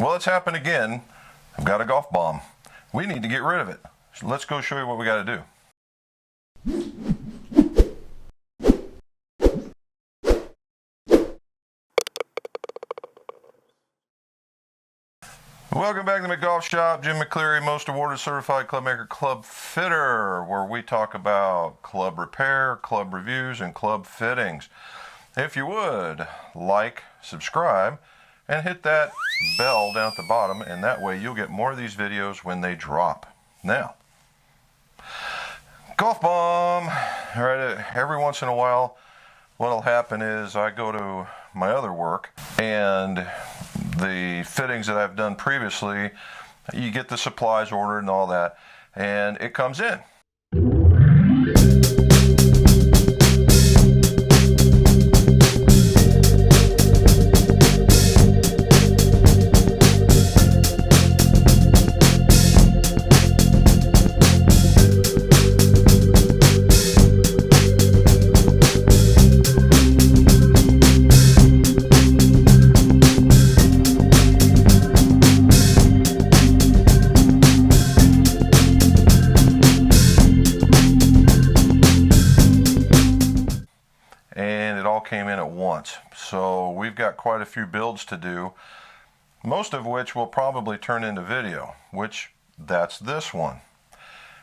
Well, it's happened again. I've got a golf bomb. We need to get rid of it. So let's go show you what we got to do. Welcome back to the mcgolfshop. Jim McCleary, most awarded certified clubmaker, club fitter, where we talk about club repair, club reviews, and club fittings. If you would, like, subscribe, and hit that bell down at the bottom, and that way you'll get more of these videos when they drop. Now, golf bomb. All right, every once in a while, what'll happen is I go to my other work, and the fittings that I've done previously, you get the supplies ordered and all that, and it comes in. Came in at once. So we've got quite a few builds to do, most of which will probably turn into video, which that's this one.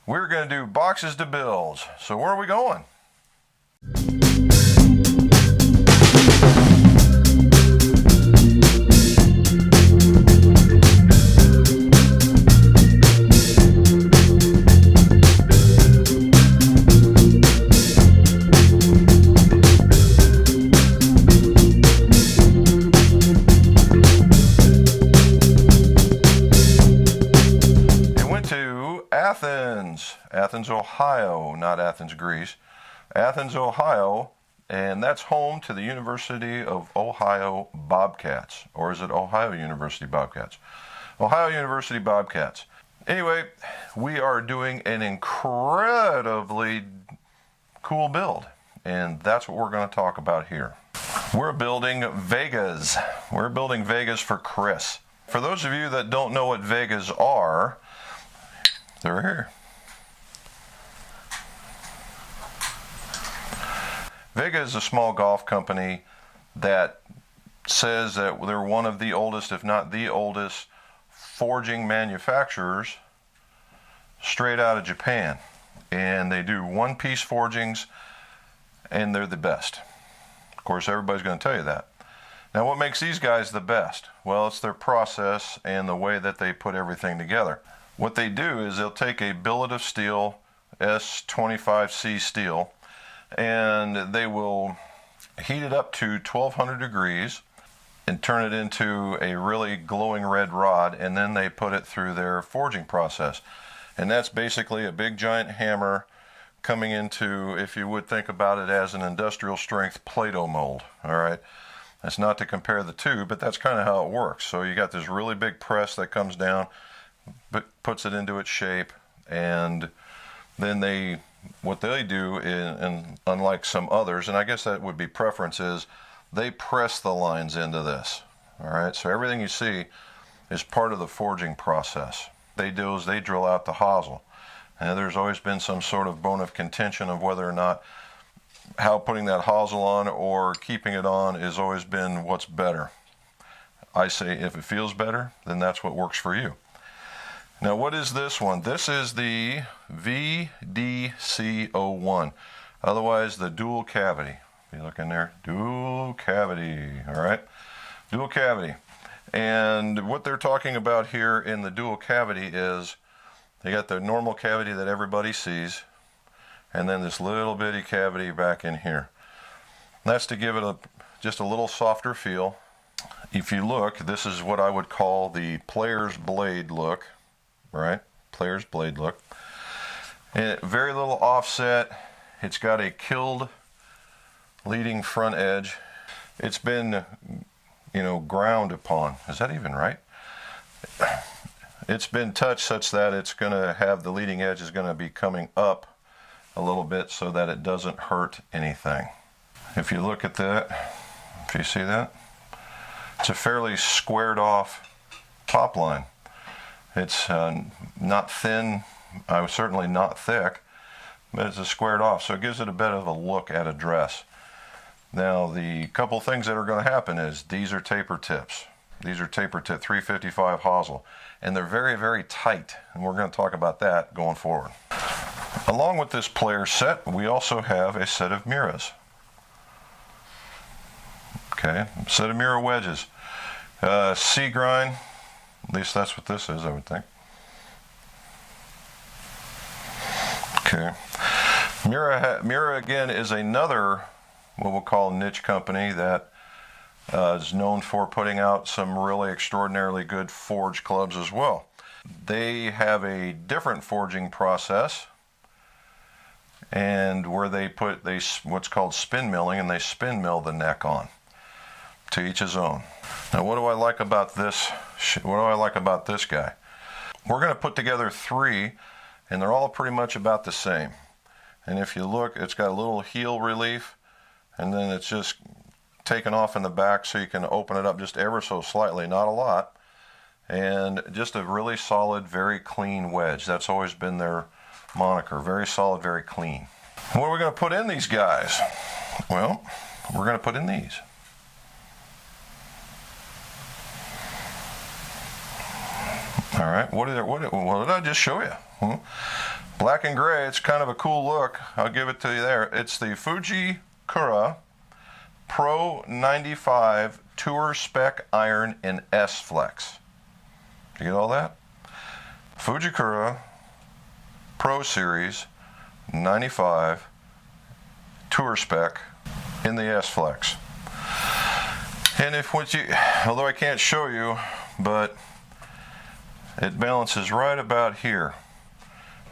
We're going to do boxes to builds. So where are we going? Athens, Ohio, not Athens, Greece. Athens, Ohio, and that's home to the University of Ohio Bobcats. Or is it Ohio University Bobcats? Ohio University Bobcats. Anyway, we are doing an incredibly cool build, and that's what we're going to talk about here. We're building Vegas. We're building Vegas for Chris. For those of you that don't know what Vegas are, they're here. Vega is a small golf company that says that they're one of the oldest, if not the oldest, forging manufacturers straight out of Japan. And they do one-piece forgings, and they're the best. Of course, everybody's going to tell you that. Now, what makes these guys the best? Well, it's their process and the way that they put everything together. What they do is they'll take a billet of steel, S25C steel, and they will heat it up to 1200 degrees and turn it into a really glowing red rod, and then they put it through their forging process. And that's basically a big giant hammer coming into, if you would think about it as an industrial strength Play-Doh mold. All right, that's not to compare the two, but that's kind of how it works. So you got this really big press that comes down, but puts it into its shape, and then what they do is, and unlike some others, and I guess that would be preference, is they press the lines into this. All right, so everything you see is part of the forging process. They do is they drill out the hosel, and there's always been some sort of bone of contention of whether or not how putting that hosel on or keeping it on has always been what's better. I say if it feels better, then that's what works for you. Now, what is this one? This is the VDC01, otherwise the dual cavity. If you look in there, dual cavity, all right? Dual cavity. And what they're talking about here in the dual cavity is they got the normal cavity that everybody sees, and then this little bitty cavity back in here. That's to give it just a little softer feel. If you look, this is what I would call the player's blade look. Right, player's blade look, and very little offset. It's got a killed leading front edge. It's been, ground upon. Is that even right? It's been touched such that it's going to have the leading edge is going to be coming up a little bit so that it doesn't hurt anything. If you look at that, if you see that, it's a fairly squared off top line. It's not thin, certainly not thick, but it's squared off, so it gives it a bit of a look at a dress. Now, the couple things that are going to happen is these are taper tips. These are taper tip 355 hosel, and they're very, very tight, and we're going to talk about that going forward. Along with this player set, we also have a set of Muiras. Okay, set of Muira wedges. C grind, at least that's what this is, I would think. Okay. Muira again is another what we'll call niche company that is known for putting out some really extraordinarily good forged clubs as well. They have a different forging process, and where they put what's called spin milling, and they spin mill the neck on. To each his own. Now, what do I like about this? What do I like about this guy? We're going to put together 3, and they're all pretty much about the same. And if you look, it's got a little heel relief, and then it's just taken off in the back, so you can open it up just ever so slightly, not a lot. And just a really solid, very clean wedge. That's always been their moniker. Very solid, very clean. What are we going to put in these guys? Well, we're going to put in these. All right, what did I just show you? Black and gray, it's kind of a cool look. I'll give it to you there. It's the Fujikura Pro 95 Tour Spec Iron in S-Flex. Did you get all that? Fujikura Pro Series 95 Tour Spec in the S-Flex. And although I can't show you, but it balances right about here.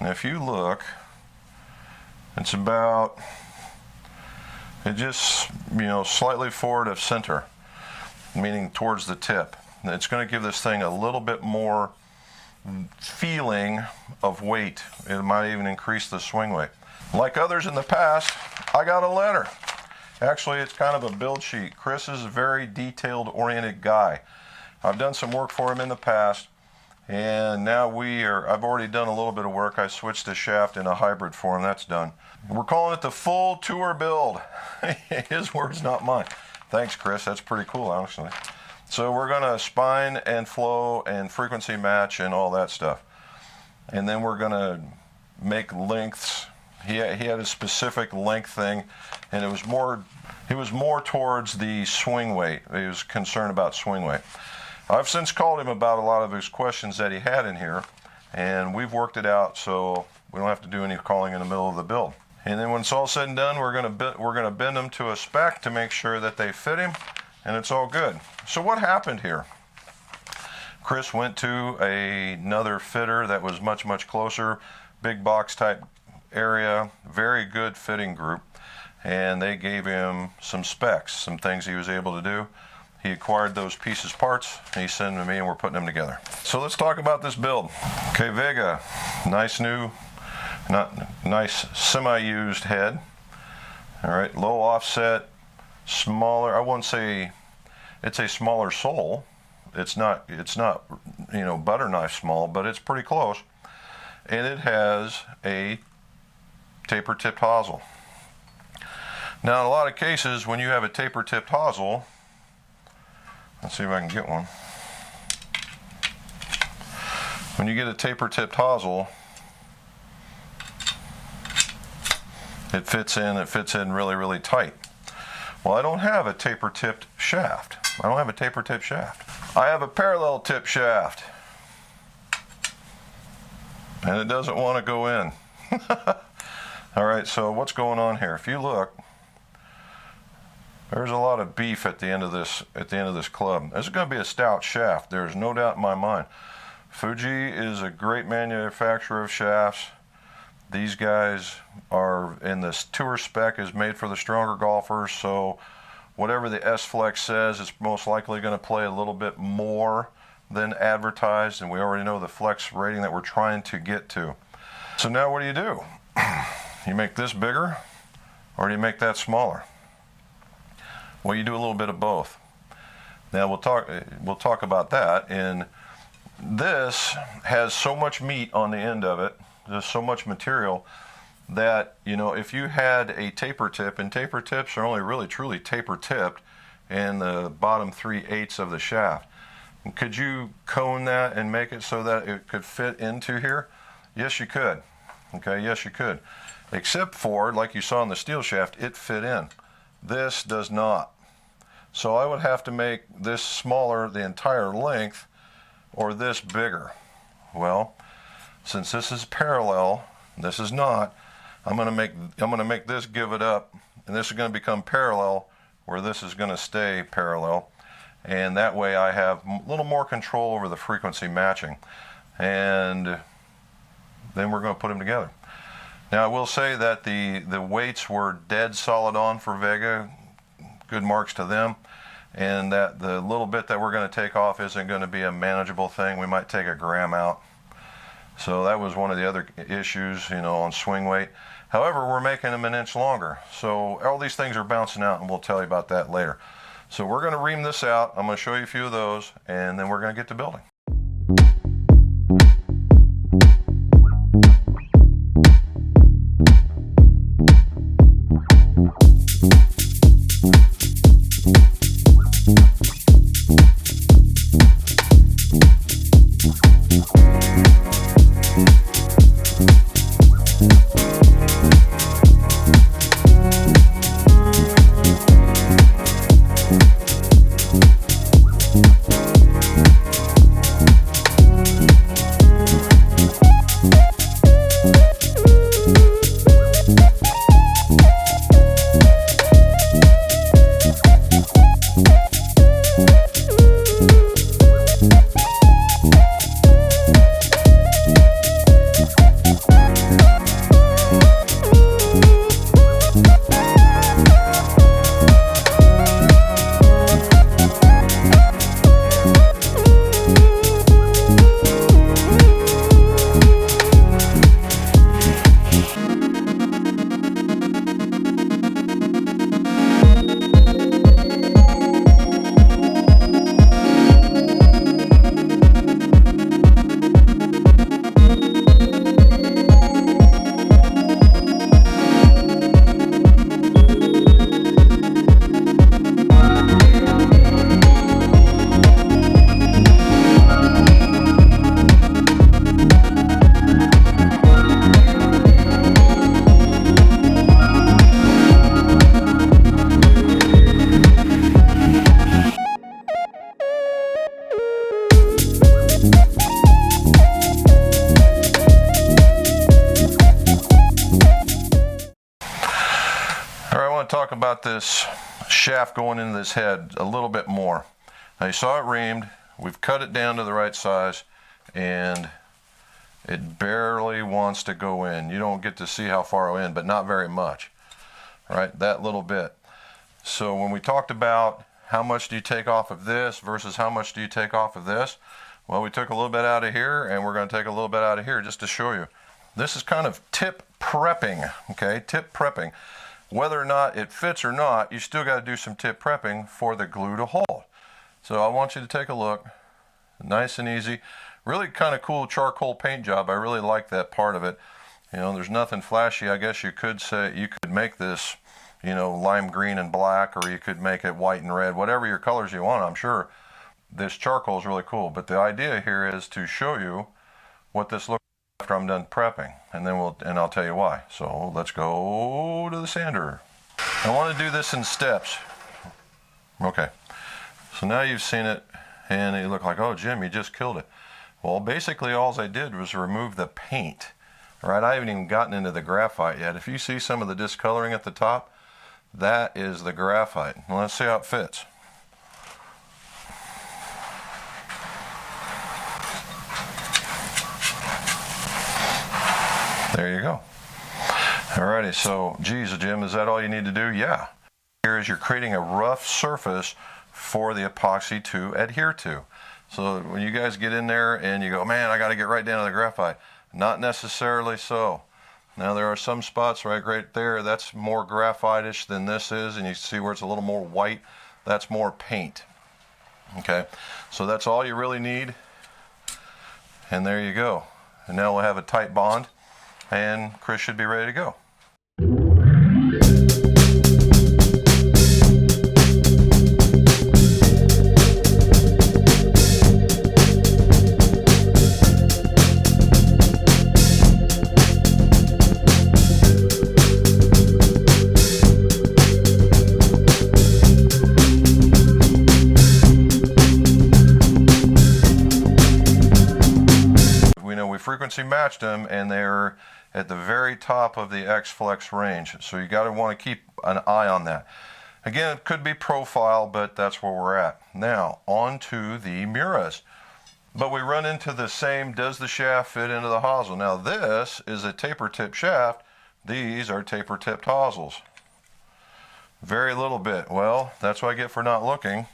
Now if you look, it's about, it just, slightly forward of center, meaning towards the tip. It's going to give this thing a little bit more feeling of weight. It might even increase the swing weight. Like others in the past, I got a letter. Actually, it's kind of a build sheet. Chris is a very detailed oriented guy. I've done some work for him in the past. And now I've already done a little bit of work. I switched the shaft in a hybrid for him. That's done. We're calling it the full tour build. His words, not mine. Thanks, Chris. That's pretty cool, actually. So we're going to spine and flow and frequency match and all that stuff. And then we're going to make lengths. He had a specific length thing, and it was more towards the swing weight. He was concerned about swing weight. I've since called him about a lot of his questions that he had in here, and we've worked it out so we don't have to do any calling in the middle of the build. And then when it's all said and done, we're gonna bend them to a spec to make sure that they fit him, and it's all good. So what happened here? Chris went to another fitter that was much, much closer, big box type area, very good fitting group, and they gave him some specs, some things he was able to do. He acquired those pieces, parts, and he sent them to me, and we're putting them together. So let's talk about this build. Okay, Vega, nice new, nice semi-used head. All right, low offset, smaller. I wouldn't say it's a smaller sole. It's not butter knife small, but it's pretty close. And it has a taper-tipped hosel. Now, in a lot of cases, when you have a taper-tipped hosel, let's see if I can get one. When you get a taper-tipped hosel, it fits in really, really tight. Well, I don't have a taper-tipped shaft. I have a parallel tip shaft. And it doesn't want to go in. All right, so what's going on here? If you look, there's a lot of beef at the end of this club. This is going to be a stout shaft. There's no doubt in my mind. Fuji is a great manufacturer of shafts. These guys are in this tour spec is made for the stronger golfers, so whatever the S-Flex says, it's most likely going to play a little bit more than advertised, and we already know the flex rating that we're trying to get to. So now what do? You make this bigger, or do you make that smaller? Well, you do a little bit of both. Now we'll talk about that in this has so much meat on the end of it, there's so much material that, you know, if you had a taper tip, and taper tips are only really truly taper tipped in the bottom 3/8 of the shaft, could you cone that and make it so that it could fit into here? Yes, you could. Okay, yes, you could. Except for, like you saw in the steel shaft, it fit in. This does not. So I would have to make this smaller the entire length, or this bigger. Well, since this is parallel, this is not, I'm going to make this give it up, and this is going to become parallel, where this is going to stay parallel, and that way I have a little more control over the frequency matching, and then we're going to put them together. Now I will say that the weights were dead solid on for Vega, good marks to them, and that the little bit that we're going to take off isn't going to be a manageable thing. We might take a gram out. So that was one of the other issues, you know, on swing weight. However, we're making them an inch longer. So all these things are bouncing out, and we'll tell you about that later. So we're going to ream this out. I'm going to show you a few of those, and then we're going to get to building. Talk about this shaft going into this head a little bit more. Now you saw it reamed, we've cut it down to the right size, and it barely wants to go in. You don't get to see how far in, but not very much, right? That little bit. So when we talked about how much do you take off of this versus how much do you take off of this, well, we took a little bit out of here, and we're going to take a little bit out of here just to show you. This is kind of tip prepping, okay? Tip prepping. Whether or not it fits or not, you still got to do some tip prepping for the glue to hold. So I want you to take a look. Nice and easy. Really kind of cool charcoal paint job. I really like that part of it. You know, there's nothing flashy. I guess you could say you could make this, you know, lime green and black, or you could make it white and red, whatever your colors you want. I'm sure this charcoal is really cool. But the idea here is to show you what this looks like after I'm done prepping, and then I'll tell you why. So let's go to the sander. I want to do this in steps. Okay, so now you've seen it, and you look like, oh Jim, you just killed it. Well, basically all I did was remove the paint. All right, I haven't even gotten into the graphite yet. If you see some of the discoloring at the top, that is the graphite. Well, let's see how it fits. There you go. Alrighty, so geez, Jim, is that all you need to do? Yeah. Here is you're creating a rough surface for the epoxy to adhere to. So when you guys get in there and you go, man, I got to get right down to the graphite. Not necessarily so. Now there are some spots right there, that's more graphite-ish than this is, and you see where it's a little more white. That's more paint. Okay, so that's all you really need. And there you go. And now we'll have a tight bond, and Chris should be ready to go. Frequency matched them, and they're at the very top of the X-Flex range, so you got to want to keep an eye on that. Again, it could be profile, but that's where we're at. Now on to the Muiras, but we run into the same, does the shaft fit into the hosel? Now this is a taper tip shaft, these are taper tipped hosels. Very little bit. Well, that's what I get for not looking,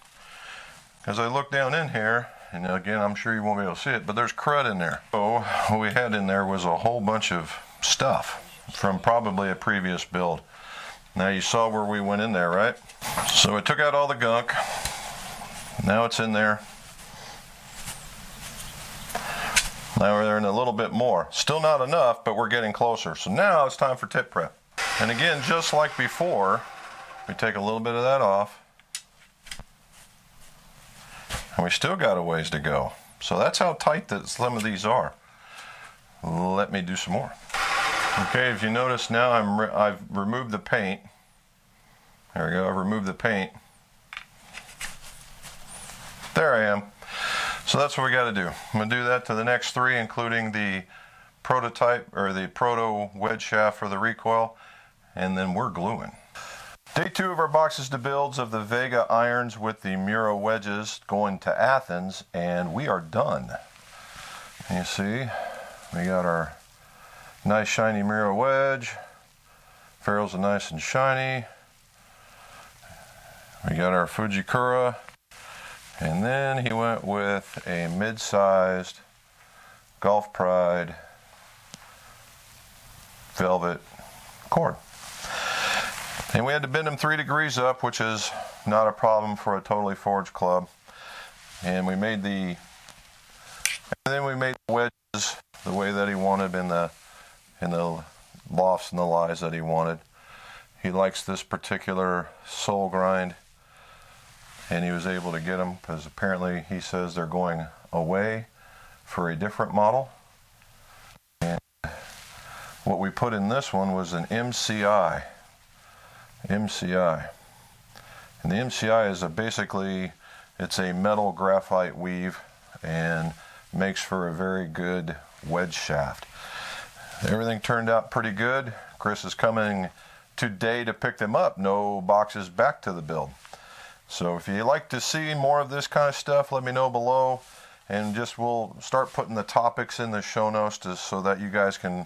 because I look down in here. And again, I'm sure you won't be able to see it, but there's crud in there. So what we had in there was a whole bunch of stuff from probably a previous build. Now you saw where we went in there, right? So I took out all the gunk. Now it's in there. Now we're in a little bit more. Still not enough, but we're getting closer. So now it's time for tip prep. And again, just like before, we take a little bit of that off. And we still got a ways to go. So that's how tight that some of these are. Let me do some more. Okay, if you notice now I've removed the paint. There we go, I've removed the paint. There I am. So that's what we got to do. I'm going to do that to the next three, including the prototype or the proto wedge shaft for the recoil, and then we're gluing. Day 2 of our boxes to builds of the Vega irons with the Muira wedges going to Athens, and we are done. And you see, we got our nice shiny Muira wedge. Ferrules are nice and shiny. We got our Fujikura, and then he went with a mid-sized Golf Pride velvet cord. And we had to bend them 3 degrees up, which is not a problem for a totally forged club. And we made the wedges the way that he wanted in the lofts and the lies that he wanted. He likes this particular sole grind, and he was able to get them because apparently he says they're going away for a different model. And what we put in this one was an MCI. And the MCI is basically it's a metal graphite weave and makes for a very good wedge shaft. Everything turned out pretty good. Chris is coming today to pick them up. No boxes back to the build. So if you like to see more of this kind of stuff, let me know below, and we'll start putting the topics in the show notes so that you guys can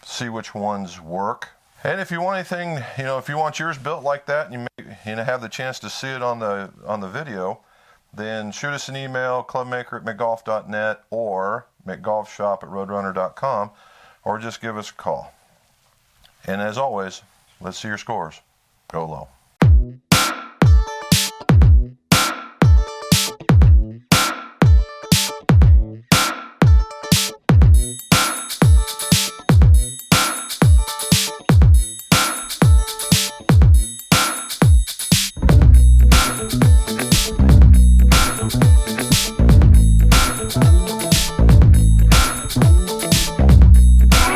see which ones work. And if you want anything, if you want yours built like that, and you may have the chance to see it on the video, then shoot us an email, clubmaker@mcgolf.net or mcgolfshop@roadrunner.com, or just give us a call. And as always, let's see your scores. Go low.